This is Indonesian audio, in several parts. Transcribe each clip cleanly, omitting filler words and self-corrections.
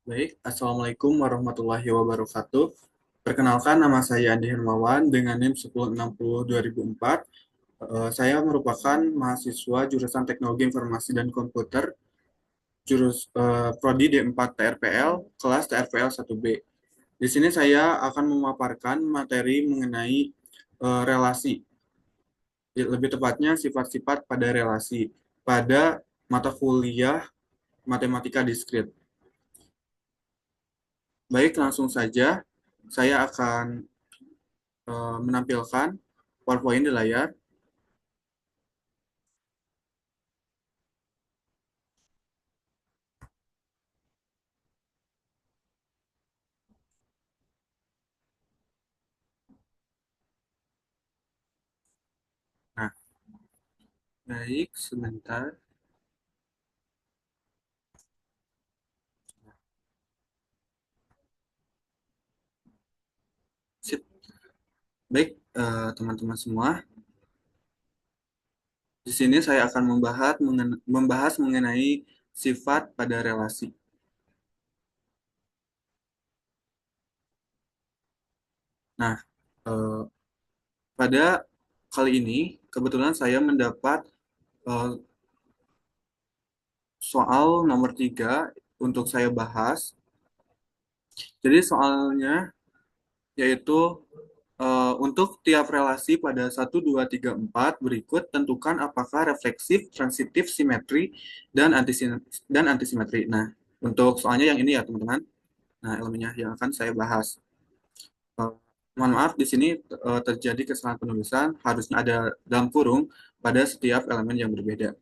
Baik, Assalamualaikum warahmatullahi wabarakatuh. Perkenalkan, nama saya Andi Hermawan dengan NIM 1060-2004. Saya merupakan mahasiswa jurusan Teknologi Informasi dan Komputer, Prodi D4 TRPL, kelas TRPL 1B. Di sini saya akan memaparkan materi mengenai relasi, lebih tepatnya sifat-sifat pada relasi, pada mata kuliah Matematika Diskrit. Baik, langsung saja saya akan menampilkan PowerPoint di layar. Nah, baik, sebentar. Sip. Baik, teman-teman semua. Di sini saya akan membahas mengenai sifat pada relasi. Nah, eh, pada kali ini kebetulan saya mendapat eh, soal nomor 3 untuk saya bahas. Jadi soalnya yaitu untuk tiap relasi pada 1, 2, 3, 4 berikut, tentukan apakah refleksif, transitif, simetri, dan antisimetri. Nah, untuk soalnya yang ini ya, teman-teman. Nah, elemennya yang akan saya bahas. Eh, Mohon maaf, di sini terjadi kesalahan penulisan, harusnya ada dalam kurung pada setiap elemen yang berbeda.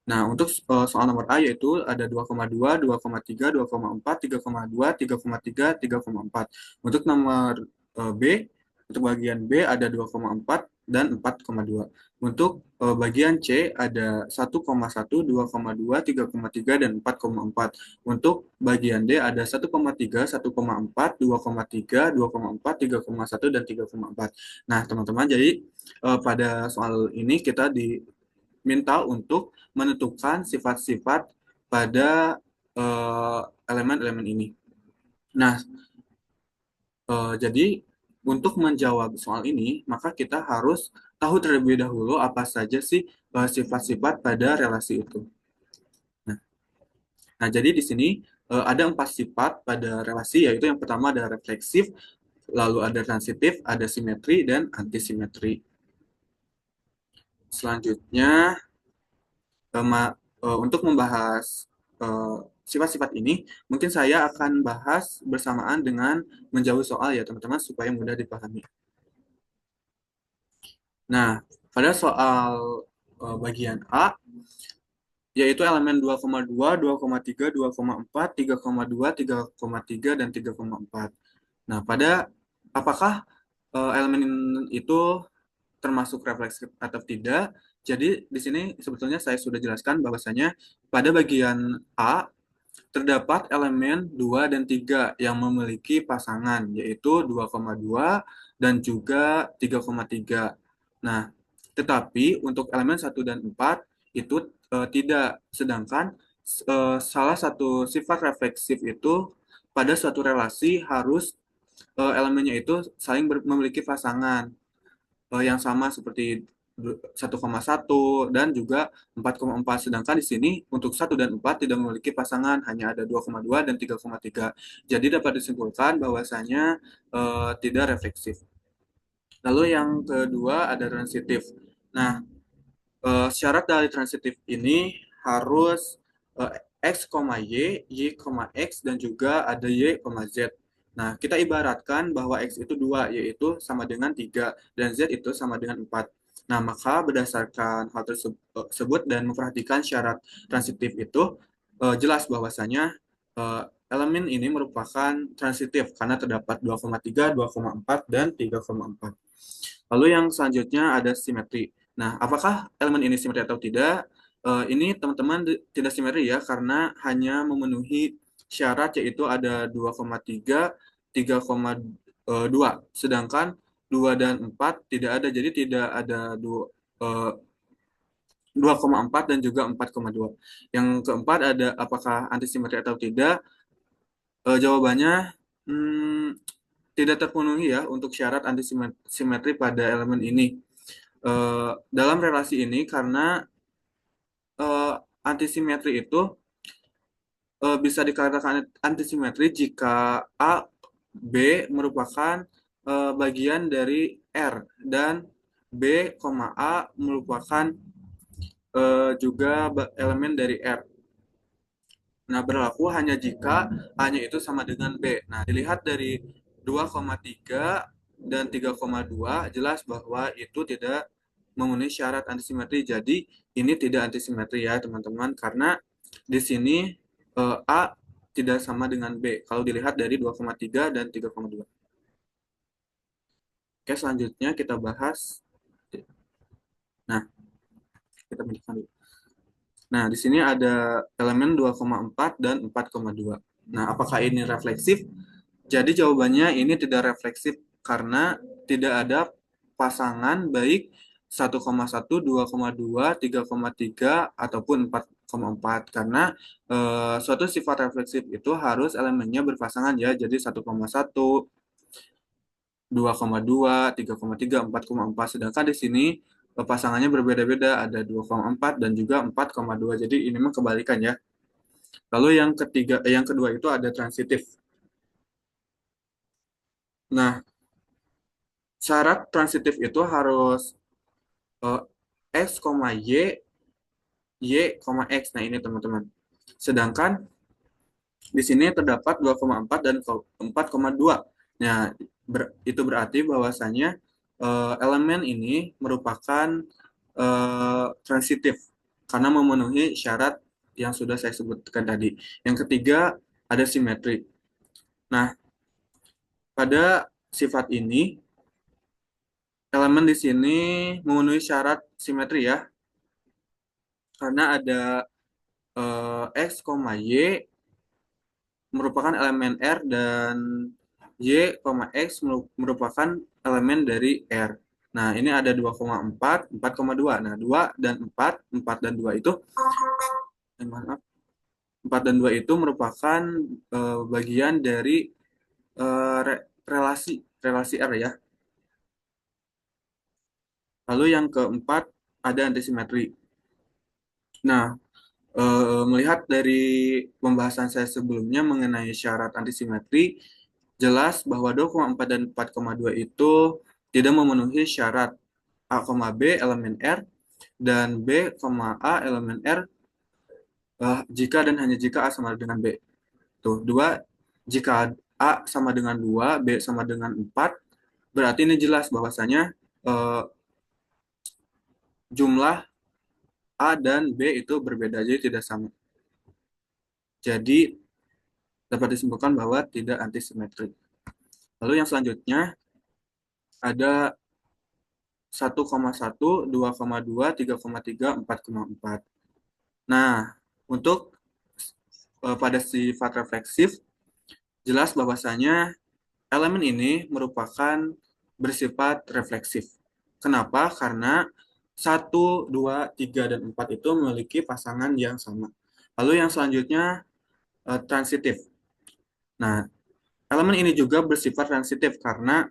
Nah, untuk soal nomor A yaitu ada 2,2, 2,3, 2,4, 3,2, 3,3, 3,4. Untuk nomor B, untuk bagian B ada 2,4 dan 4,2. Untuk bagian C ada 1,1, 2,2, 3,3, dan 4,4. Untuk bagian D ada 1,3, 1,4, 2,3, 2,4, 3,1, dan 3,4. Nah, teman-teman, jadi pada soal ini kita diminta untuk menentukan sifat-sifat pada elemen-elemen ini. Nah, jadi untuk menjawab soal ini, maka kita harus tahu terlebih dahulu apa saja sih sifat-sifat pada relasi itu. Nah, jadi di sini ada 4 sifat pada relasi, yaitu yang pertama ada refleksif, lalu ada transitif, ada simetri, dan antisimetri. Selanjutnya, untuk membahas eh, sifat-sifat ini, mungkin saya akan bahas bersamaan dengan menjawab soal ya teman-teman, supaya mudah dipahami. Nah, pada soal bagian A, yaitu elemen 2,2, 2,3, 2,4, 3,2, 3,3, dan 3,4. Nah, pada apakah elemen itu termasuk refleksif atau tidak? Jadi di sini sebetulnya saya sudah jelaskan bahwasanya pada bagian A terdapat elemen 2 dan 3 yang memiliki pasangan, yaitu 2,2 dan juga 3,3. Nah, tetapi untuk elemen 1 dan 4 itu tidak. Sedangkan salah satu sifat refleksif itu pada suatu relasi harus elemennya itu saling memiliki pasangan yang sama seperti 1,1 dan juga 4,4. Sedangkan di sini untuk 1 dan 4 tidak memiliki pasangan, hanya ada 2,2 dan 3,3. Jadi dapat disimpulkan bahwasanya tidak refleksif. Lalu yang kedua ada transitif. Nah, syarat dari transitif ini harus X, Y, Y, X, dan juga ada Y, Z. Nah, kita ibaratkan bahwa X itu 2, yaitu sama dengan 3, dan Z itu sama dengan 4. Nah, maka berdasarkan hal tersebut dan memperhatikan syarat transitif itu, jelas bahwasanya eh, elemen ini merupakan transitif karena terdapat 2,3, 2,4, dan 3,4. Lalu yang selanjutnya ada simetri. Nah, apakah elemen ini simetri atau tidak? Ini teman-teman tidak simetri ya, karena hanya memenuhi syarat, yaitu ada 2,3, 3,2. Sedangkan 2 dan 4 tidak ada, jadi tidak ada 2,4 dan juga 4,2. Yang keempat ada apakah antisimetri atau tidak? Jawabannya hmm, tidak terpenuhi ya untuk syarat antisimetri pada elemen ini. Dalam relasi ini karena eh, antisimetri itu bisa dikatakan antisimetri jika A, B merupakan bagian dari R dan B, A merupakan juga elemen dari R. Nah, berlaku hanya jika A-nya itu sama dengan B. Nah, dilihat dari 2,3 dan 3,2 jelas bahwa itu tidak memenuhi syarat antisimetri. Jadi, ini tidak antisimetri ya, teman-teman, karena di sini A tidak sama dengan B. Kalau dilihat dari 2,3 dan 3,2. Oke, selanjutnya kita bahas. Nah, kita pindah dulu. Nah, di sini ada elemen 2,4 dan 4,2. Nah, apakah ini refleksif? Jadi jawabannya ini tidak refleksif karena tidak ada pasangan baik 1,1, 2,2, 3,3 ataupun 4,4 karena suatu sifat refleksif itu harus elemennya berpasangan ya. Jadi 1,1, 2,2, 3,3, 4,4. Sedangkan di sini pasangannya berbeda-beda, ada 2,4 dan juga 4,2. Jadi ini memang kebalikan ya. Lalu yang kedua itu ada transitif. Nah, syarat transitif itu harus eh, X, Y, Y, X. Nah, ini teman-teman. Sedangkan di sini terdapat 2,4 dan 4,2. Nah, itu berarti bahwasanya elemen ini merupakan transitif karena memenuhi syarat yang sudah saya sebutkan tadi. Yang ketiga, ada simetri. Nah, pada sifat ini, elemen di sini memenuhi syarat simetri ya, karena ada X, Y merupakan elemen R dan Y, X merupakan elemen dari R. Nah, ini ada 2,4, 4,2. Nah, 2 dan 4 dan 2 itu, maaf, 4 dan 2 itu merupakan bagian dari relasi R ya. Lalu yang keempat ada antisimetri. Nah, melihat dari pembahasan saya sebelumnya mengenai syarat antisimetri, jelas bahwa 2,4 dan 4,2 itu tidak memenuhi syarat A, B elemen R dan B, A elemen R jika dan hanya jika A sama dengan B. Tuh, dua, jika A sama dengan 2, B sama dengan 4, berarti ini jelas bahwasanya eh, jumlah A dan B itu berbeda, jadi tidak sama. Jadi dapat disimpulkan bahwa tidak antisimetri. Lalu yang selanjutnya ada 1,1, 2,2, 3,3, 4,4. Nah, untuk pada sifat refleksif, jelas bahwasanya elemen ini merupakan bersifat refleksif. Kenapa? Karena 1, 2, 3, dan 4 itu memiliki pasangan yang sama. Lalu yang selanjutnya transitif. Nah, elemen ini juga bersifat transitif karena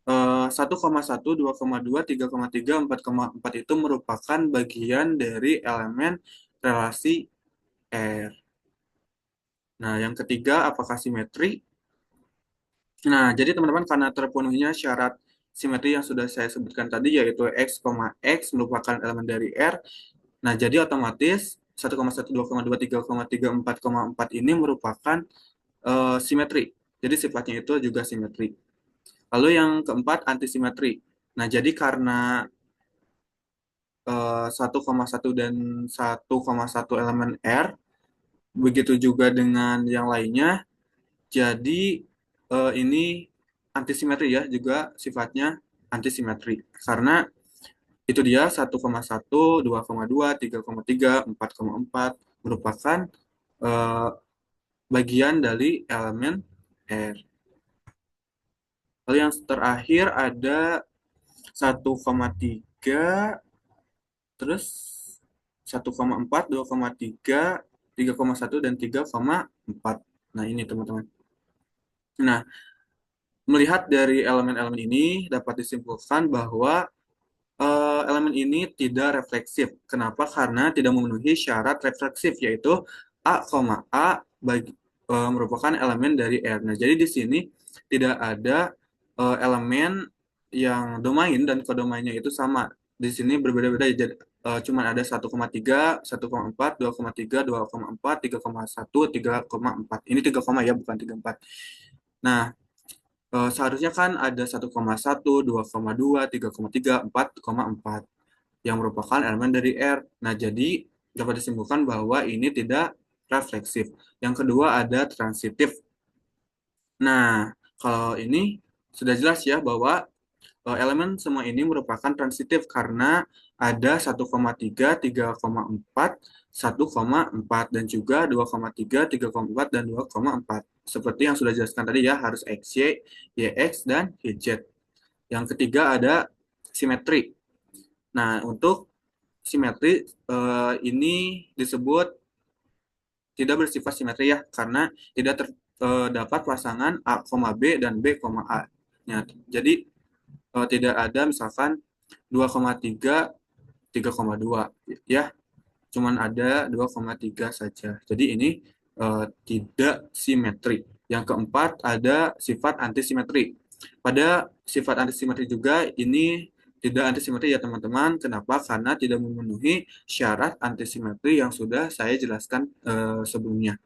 1,1, 2,2, 3,3, 4,4 itu merupakan bagian dari elemen relasi R. Nah, yang ketiga, apakah simetri? Nah, jadi teman-teman karena terpenuhinya syarat simetri yang sudah saya sebutkan tadi, yaitu X, X merupakan elemen dari R. Nah, jadi otomatis 1,1, 2,2, 3,3, 4,4 ini merupakan simetri. Jadi sifatnya itu juga simetri. Lalu yang keempat, antisimetri. Nah, jadi karena 1,1 dan 1,1 elemen R, begitu juga dengan yang lainnya, jadi ini antisimetri ya, juga sifatnya antisimetri. Karena itu dia 1,1, 2,2, 3,3, 4,4 merupakan eh, bagian dari elemen R. Lalu yang terakhir ada 1,3, terus 1,4, 2,3, 3,1, dan 3,4. Nah, ini teman-teman. Nah, melihat dari elemen-elemen ini dapat disimpulkan bahwa elemen ini tidak refleksif. Kenapa? Karena tidak memenuhi syarat refleksif, yaitu A, merupakan elemen dari R. Nah, jadi di sini tidak ada elemen yang domain dan kodomainnya itu sama. Di sini berbeda-beda, jadi cuma ada 1,3, 1,4, 2,3, 2,4, 3,1, 3,4. Ini 3, ya, bukan 3,4. Nah, seharusnya kan ada 1,1, 2,2, 3,3, 4,4 yang merupakan elemen dari R. Nah, jadi dapat disimpulkan bahwa ini tidak refleksif. Yang kedua ada transitif. Nah, kalau ini sudah jelas ya bahwa elemen semua ini merupakan transitif karena ada 1,3, 3,4, 1,4 dan juga 2,3, 3,4 dan 2,4. Seperti yang sudah dijelaskan tadi ya, harus XY, YX, dan YZ. Yang ketiga ada simetri. Nah, untuk simetri ini disebut tidak bersifat simetri ya, karena tidak terdapat pasangan A, B dan B, A. Ya, jadi tidak ada misalkan 2,3, 3,2 ya, cuman ada 2,3 saja. Jadi ini tidak simetri. Yang keempat ada sifat antisimetri. Pada sifat antisimetri juga ini tidak antisimetri ya teman-teman. Kenapa? Karena tidak memenuhi syarat antisimetri yang sudah saya jelaskan sebelumnya.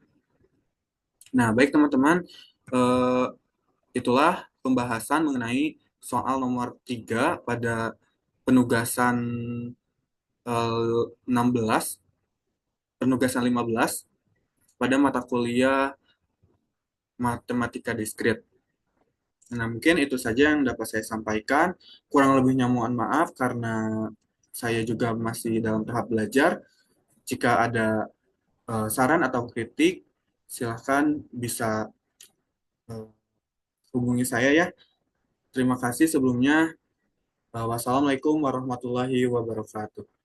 Nah, baik teman-teman, eh, itulah pembahasan mengenai soal nomor 3 pada penugasan 16, penugasan 15 pada mata kuliah matematika diskrit. Nah, mungkin itu saja yang dapat saya sampaikan. Kurang lebihnya mohon maaf karena saya juga masih dalam tahap belajar. Jika ada saran atau kritik, silahkan bisa eh, hubungi saya ya. Terima kasih sebelumnya. Wassalamualaikum warahmatullahi wabarakatuh.